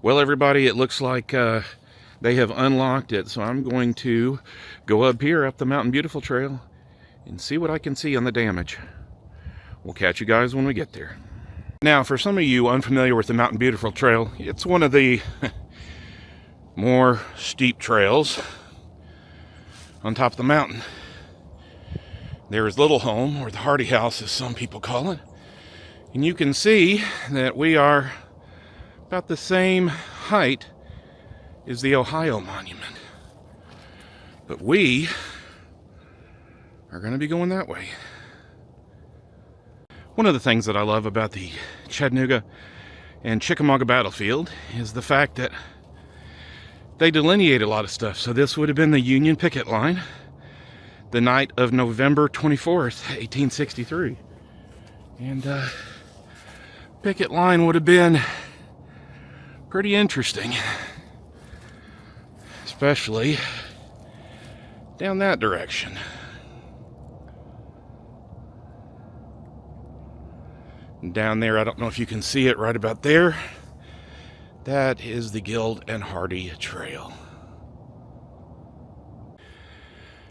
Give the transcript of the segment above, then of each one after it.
Well, everybody, it looks like they have unlocked it, so I'm going to go up here up the Mountain Beautiful Trail and see what I can see on the damage. We'll catch you guys when we get there. Now, for some of you unfamiliar with the Mountain Beautiful Trail, it's one of the more steep trails on top of the mountain. There is Little Home, or the Hardy House as some people call it, and you can see that we are about the same height as the Ohio Monument. But we are going to be going that way. One of the things that I love about the Chattanooga and Chickamauga battlefield is the fact that they delineate a lot of stuff. So this would have been the Union picket line the night of November 24th, 1863. And picket line would have been pretty interesting, especially down that direction. And down there, I don't know if you can see it right about there, that is the Guild and Hardy Trail.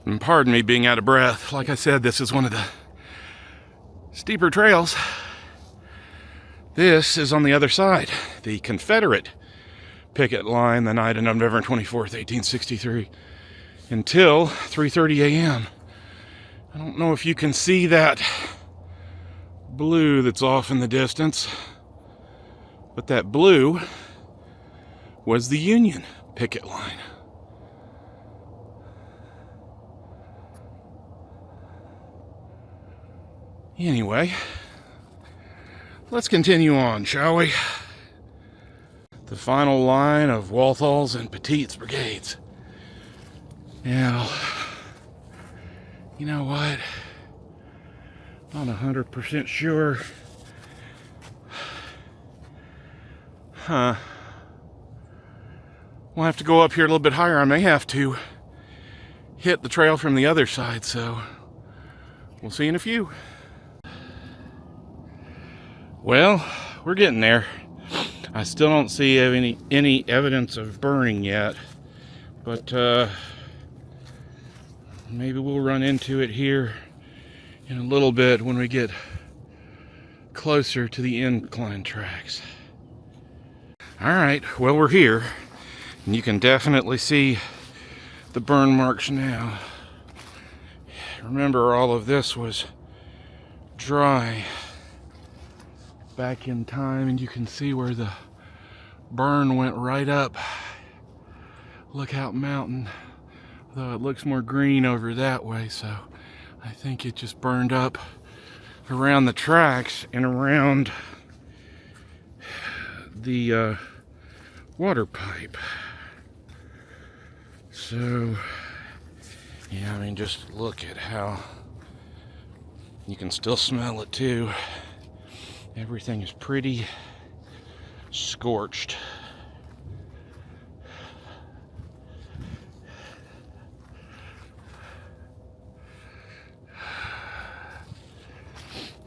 And pardon me being out of breath. Like I said, this is one of the steeper trails. This is on the other side, the Confederate picket line the night of November 24th, 1863, until 3:30 a.m. I don't know if you can see that blue that's off in the distance, but that blue was the Union picket line. Anyway, let's continue on, shall we? The final line of Walthal's and Petit's brigades. Now, you know what? Not 100% sure. We'll have to go up here a little bit higher. I may have to hit the trail from the other side, so we'll see in a few. Well, we're getting there. I still don't see any evidence of burning yet, but maybe we'll run into it here in a little bit when we get closer to the incline tracks. Alright, well, we're here, and you can definitely see the burn marks now. Remember, all of this was dry back in time, and you can see where the burn went right up Lookout Mountain, though it looks more green over that way, so I think it just burned up around the tracks and around the water pipe. So yeah, I mean, just look at how you can still smell it too. Everything is pretty scorched.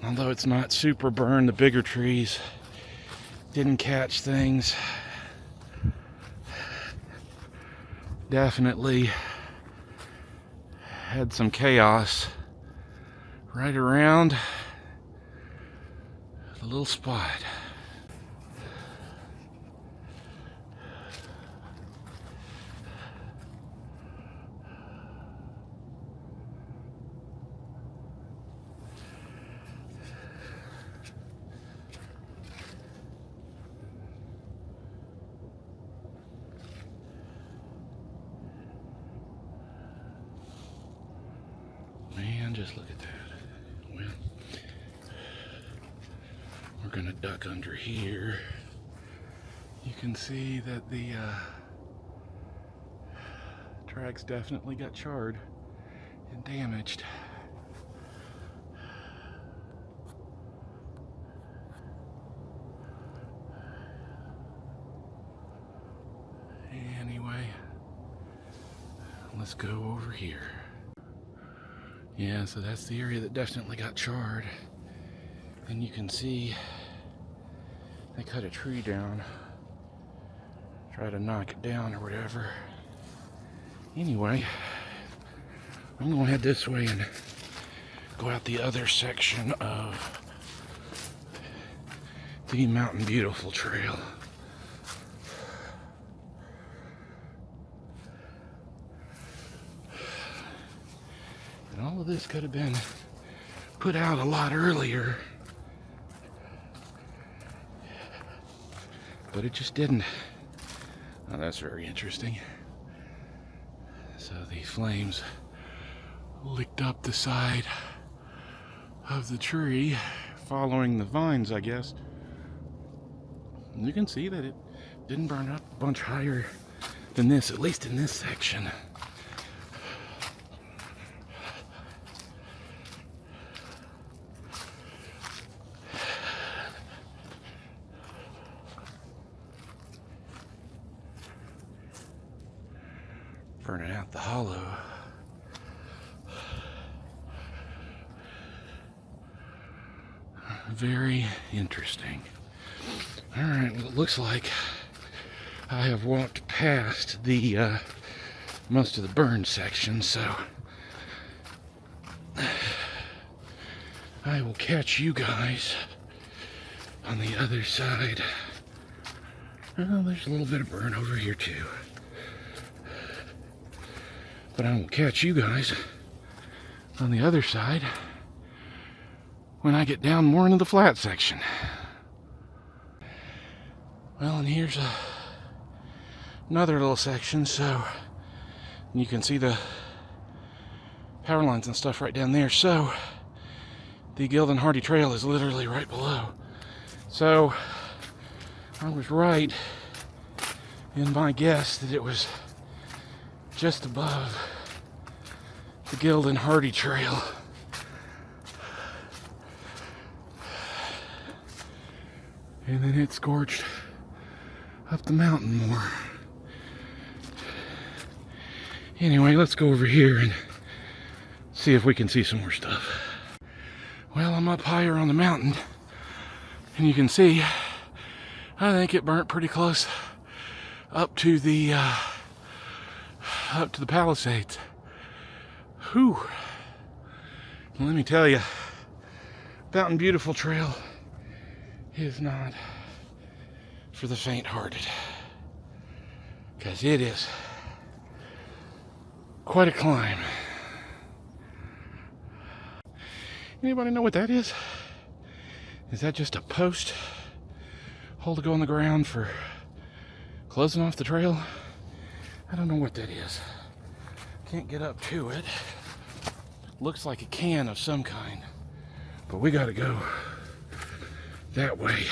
Although it's not super burned, the bigger trees didn't catch things. Definitely had some chaos right around the little spot. Man, just look at that. Well, we're gonna duck under here. You can see that the tracks definitely got charred and damaged. Anyway, let's go over here. Yeah, so that's the area that definitely got charred. And you can see they cut a tree down try to knock it down or whatever. Anyway, I'm going to head this way and go out the other section of the Mountain Beautiful Trail. And all of this could have been put out a lot earlier, but it just didn't. Oh, that's very interesting. So the flames licked up the side of the tree, following the vines, I guess. And you can see that it didn't burn up a bunch higher than this, at least in this section. Burning out the hollow. Very interesting. Alright, well, it looks like I have walked past the most of the burn section, so I will catch you guys on the other side. Oh, there's a little bit of burn over here too. But I will catch you guys on the other side when I get down more into the flat section. Well, and here's another little section, so you can see the power lines and stuff right down there. So the Gildan Hardy Trail is literally right below. So I was right in my guess that it was just above the Gildan Hardy Trail. And then it scorched up the mountain more. Anyway, let's go over here and see if we can see some more stuff. Well, I'm up higher on the mountain, and you can see, I think it burnt pretty close up to the palisades. Whew. Let me tell you, Mountain Beautiful Trail is not for the faint-hearted, because it is quite a climb. Anybody know what that is? Is that just a post hole to go on the ground for closing off the trail? I don't know what that is. Can't get up to it. Looks like a can of some kind, but we gotta go that way.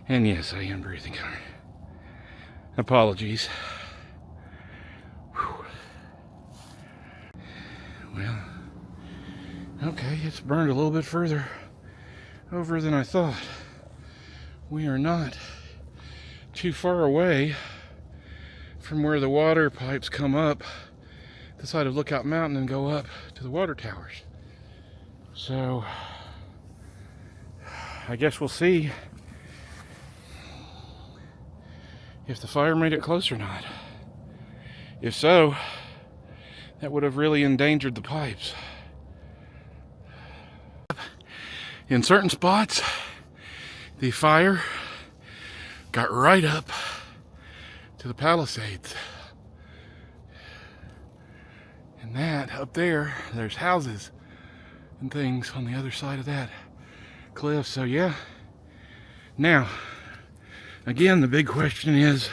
And yes, I am breathing hard. Apologies. Whew. Well, okay, it's burned a little bit further over than I thought. We are not too far away from where the water pipes come up the side of Lookout Mountain and go up to the water towers. So, I guess we'll see if the fire made it close or not. If so, that would have really endangered the pipes. In certain spots, the fire got right up to the palisades. And that up there, there's houses and things on the other side of that cliff. So yeah. Now, again, the big question is,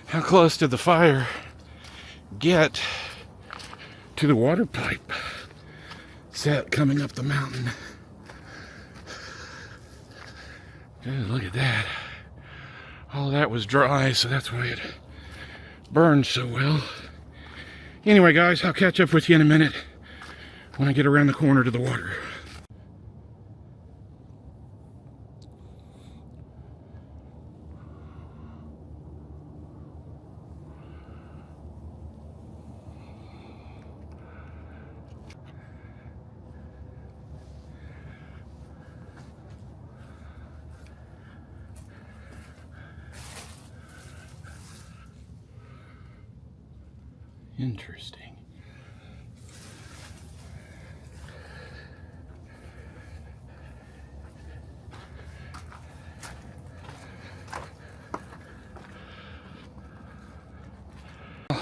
how close did the fire get to the water pipe set coming up the mountain? Just look at that. All of that was dry, so that's why it burned so well. Anyway, guys, I'll catch up with you in a minute when I get around the corner to the water. Interesting.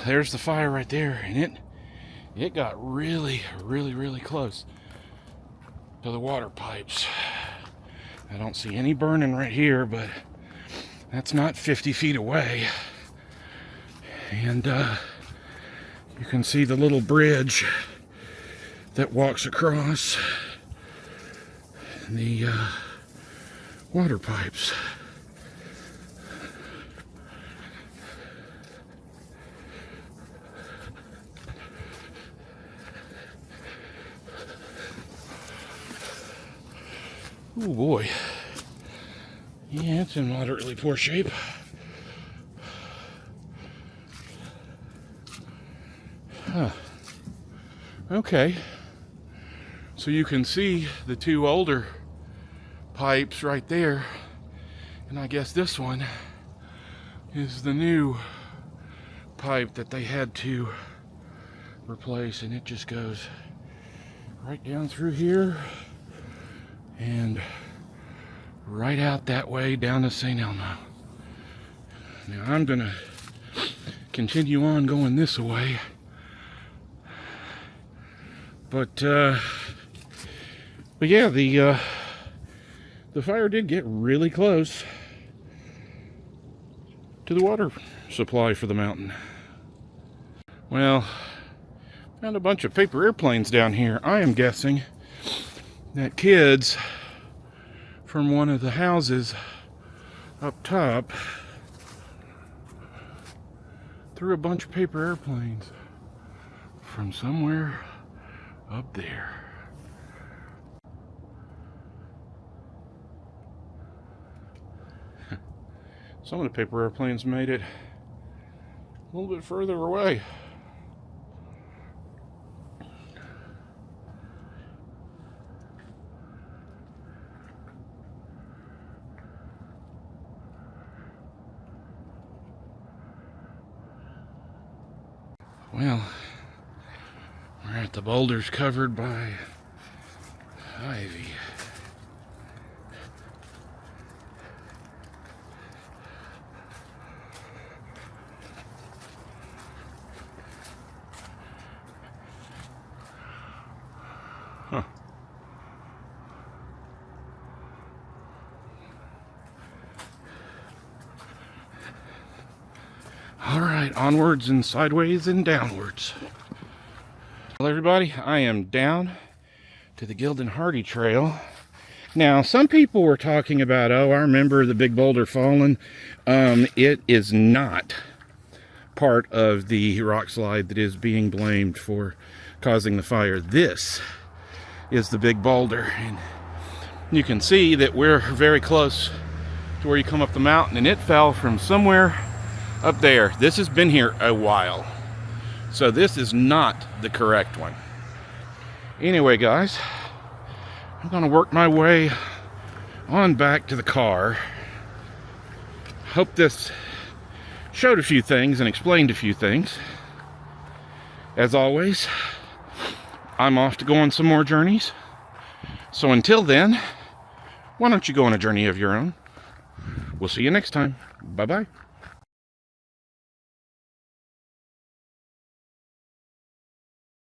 There's the fire right there, and it got really close to the water pipes. I don't see any burning right here, but that's not 50 feet away. And you can see the little bridge that walks across the water pipes. Oh boy. Yeah, it's in moderately poor shape. Huh. Okay. So you can see the two older pipes right there. And I guess this one is the new pipe that they had to replace. And it just goes right down through here and right out that way down to St. Elmo. Now I'm gonna continue on going this way, but yeah, the fire did get really close to the water supply for the mountain. Well, found a bunch of paper airplanes down here. I am guessing that kids from one of the houses up top threw a bunch of paper airplanes from somewhere up there. Some of the paper airplanes made it a little bit further away. Well, we're at the boulders covered by ivy. Huh. All right, onwards and sideways and downwards. Well, everybody, I am down to the Gildan Hardy Trail. Now, some people were talking about, oh, I remember the big boulder falling. It is not part of the rock slide that is being blamed for causing the fire. This is the big boulder, and you can see that we're very close to where you come up the mountain, and it fell from somewhere up there. This has been here a while, so this is not the correct one. Anyway, guys, I'm gonna work my way on back to the car. Hope this showed a few things and explained a few things. As always, I'm off to go on some more journeys. So until then, why don't you go on a journey of your own? We'll see you next time. Bye-bye.